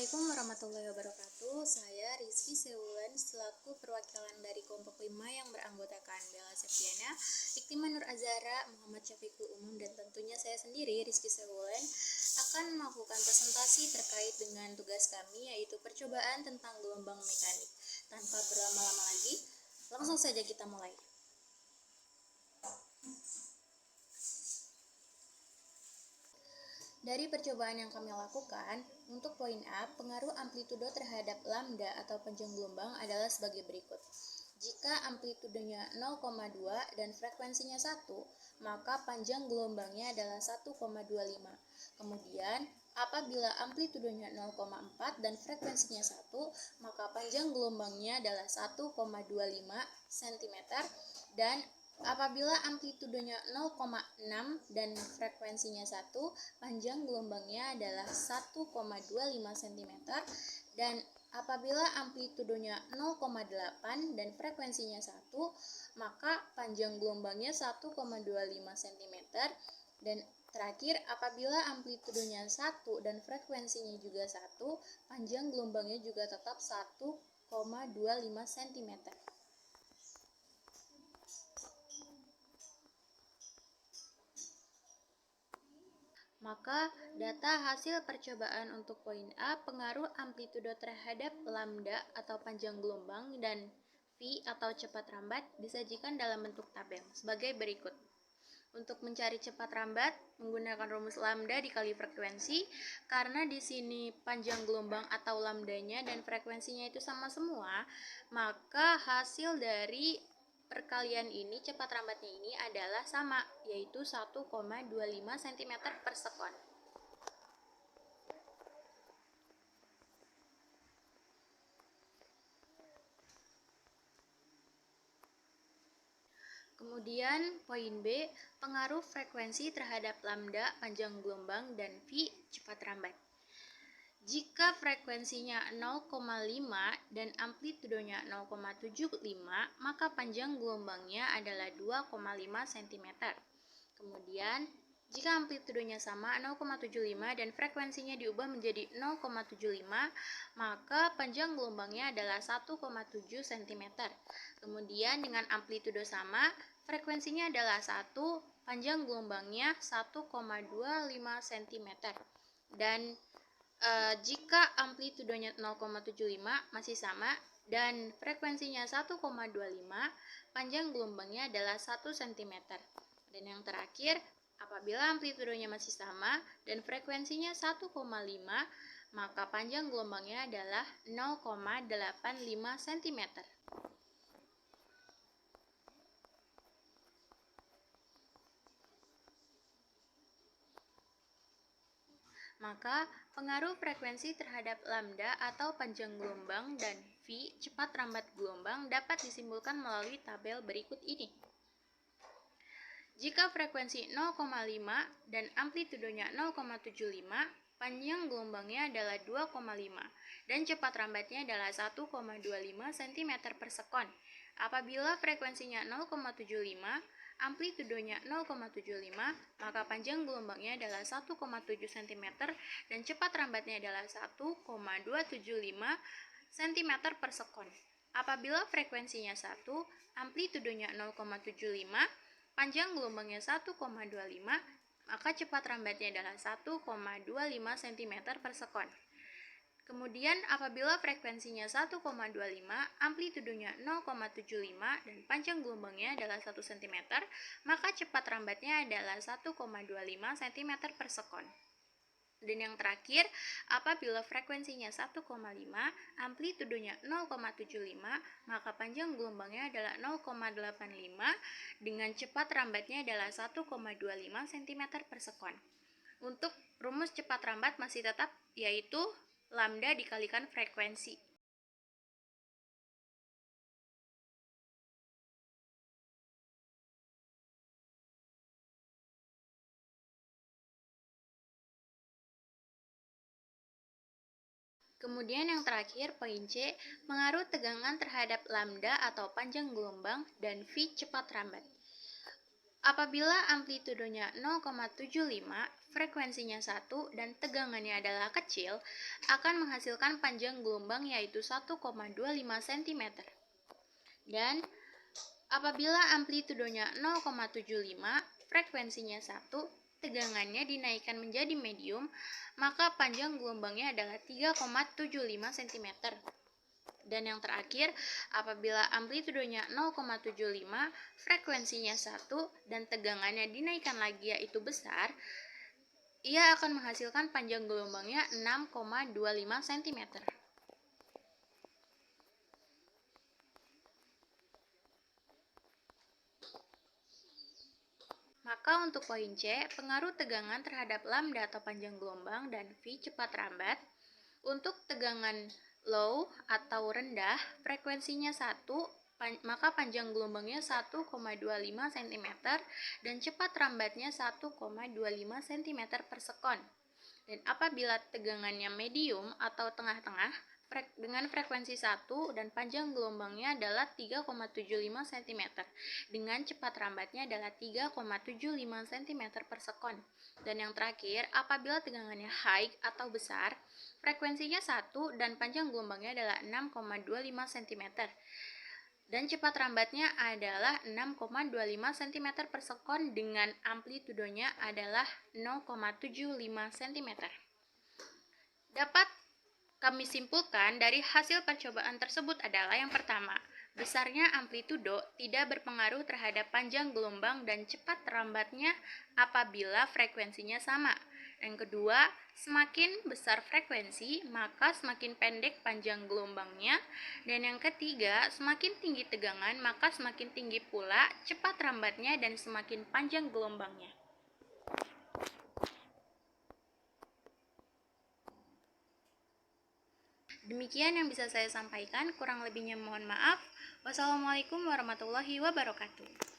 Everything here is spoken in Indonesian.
Assalamualaikum warahmatullahi wabarakatuh. Saya Rizky Sewulan selaku perwakilan dari kelompok 5 yang beranggotakan Bella Septiana, Iktima Nur Azhara, Muhammad Syafiqul Umum, dan tentunya saya sendiri Rizky Sewulan akan melakukan presentasi terkait dengan tugas kami, yaitu percobaan tentang gelombang mekanik. Tanpa berlama-lama lagi, langsung saja kita mulai. Dari percobaan yang kami lakukan, untuk poin A, pengaruh amplitudo terhadap lambda atau panjang gelombang adalah sebagai berikut. Jika amplitudenya 0,2 dan frekuensinya 1, maka panjang gelombangnya adalah 1,25. Kemudian, apabila amplitudenya 0,4 dan frekuensinya 1, maka panjang gelombangnya adalah 1,25 cm, dan apabila amplitudenya 0,6 dan frekuensinya 1, panjang gelombangnya adalah 1,25 cm, dan apabila amplitudenya 0,8 dan frekuensinya 1, maka panjang gelombangnya 1,25 cm, dan terakhir apabila amplitudenya 1 dan frekuensinya juga 1, panjang gelombangnya juga tetap 1,25 cm. Maka, data hasil percobaan untuk poin A, pengaruh amplitudo terhadap lambda atau panjang gelombang, dan V atau cepat rambat disajikan dalam bentuk tabel sebagai berikut. Untuk mencari cepat rambat, menggunakan rumus lambda dikali frekuensi, karena di sini panjang gelombang atau lambdanya dan frekuensinya itu sama semua, maka hasil dari perkalian ini, cepat rambatnya ini adalah sama, yaitu 1,25 cm per sekon. Kemudian poin B, pengaruh frekuensi terhadap lambda, panjang gelombang, dan V cepat rambat. Jika frekuensinya 0,5 dan amplitudonya 0,75, maka panjang gelombangnya adalah 2,5 cm. Kemudian, jika amplitudonya sama 0,75 dan frekuensinya diubah menjadi 0,75, maka panjang gelombangnya adalah 1,7 cm. Kemudian dengan amplitudo sama, frekuensinya adalah 1, panjang gelombangnya 1,25 cm. Dan jika amplitudonya 0,75 masih sama dan frekuensinya 1,25, panjang gelombangnya adalah 1 cm. Dan yang terakhir, apabila amplitudonya masih sama dan frekuensinya 1,5, maka panjang gelombangnya adalah 0,85 cm. Maka, pengaruh frekuensi terhadap lambda atau panjang gelombang dan V cepat rambat gelombang dapat disimpulkan melalui tabel berikut ini. Jika frekuensi 0,5 dan amplitudonya 0,75, panjang gelombangnya adalah 2,5 dan cepat rambatnya adalah 1,25 cm per sekon. Apabila frekuensinya 0,75, amplitudonya 0,75, maka panjang gelombangnya adalah 1,7 cm dan cepat rambatnya adalah 1,275 cm per sekon. Apabila frekuensinya 1, amplitudonya 0,75, panjang gelombangnya 1,25, maka cepat rambatnya adalah 1,25 cm per sekon. Kemudian apabila frekuensinya 1,25, amplitudonya 0,75 dan panjang gelombangnya adalah 1 cm, maka cepat rambatnya adalah 1,25 cm per sekon. Dan yang terakhir, apabila frekuensinya 1,5, amplitudonya 0,75, maka panjang gelombangnya adalah 0,85 dengan cepat rambatnya adalah 1,25 cm per sekon. Untuk rumus cepat rambat masih tetap, yaitu lambda dikalikan frekuensi. Kemudian yang terakhir, poin C, pengaruh tegangan terhadap lambda atau panjang gelombang dan V cepat rambat. Apabila amplitudenya 0,75, frekuensinya 1 dan tegangannya adalah kecil, akan menghasilkan panjang gelombang yaitu 1,25 cm. Dan apabila amplitudenya 0,75, frekuensinya 1, tegangannya dinaikkan menjadi medium, maka panjang gelombangnya adalah 3,75 cm. Dan yang terakhir, apabila amplitudenya 0,75, frekuensinya 1, dan tegangannya dinaikkan lagi yaitu besar, ia akan menghasilkan panjang gelombangnya 6,25 cm. Maka untuk poin C, pengaruh tegangan terhadap lambda atau panjang gelombang dan V cepat rambat. Untuk tegangan low atau rendah, frekuensinya 1, maka panjang gelombangnya 1,25 cm dan cepat rambatnya 1,25 cm per sekon. Dan apabila tegangannya medium atau tengah-tengah, dengan frekuensi 1 dan panjang gelombangnya adalah 3,75 cm dengan cepat rambatnya adalah 3,75 cm per sekon. Dan yang terakhir, apabila tegangannya high atau besar, frekuensinya 1 dan panjang gelombangnya adalah 6,25 cm dan cepat rambatnya adalah 6,25 cm per sekon dengan amplitudenya adalah 0,75 cm. Dapat kami simpulkan dari hasil percobaan tersebut adalah yang pertama, besarnya amplitudo tidak berpengaruh terhadap panjang gelombang dan cepat rambatnya apabila frekuensinya sama. Yang kedua, semakin besar frekuensi, maka semakin pendek panjang gelombangnya. Dan yang ketiga, semakin tinggi tegangan, maka semakin tinggi pula cepat rambatnya dan semakin panjang gelombangnya. Demikian yang bisa saya sampaikan, kurang lebihnya mohon maaf. Wassalamualaikum warahmatullahi wabarakatuh.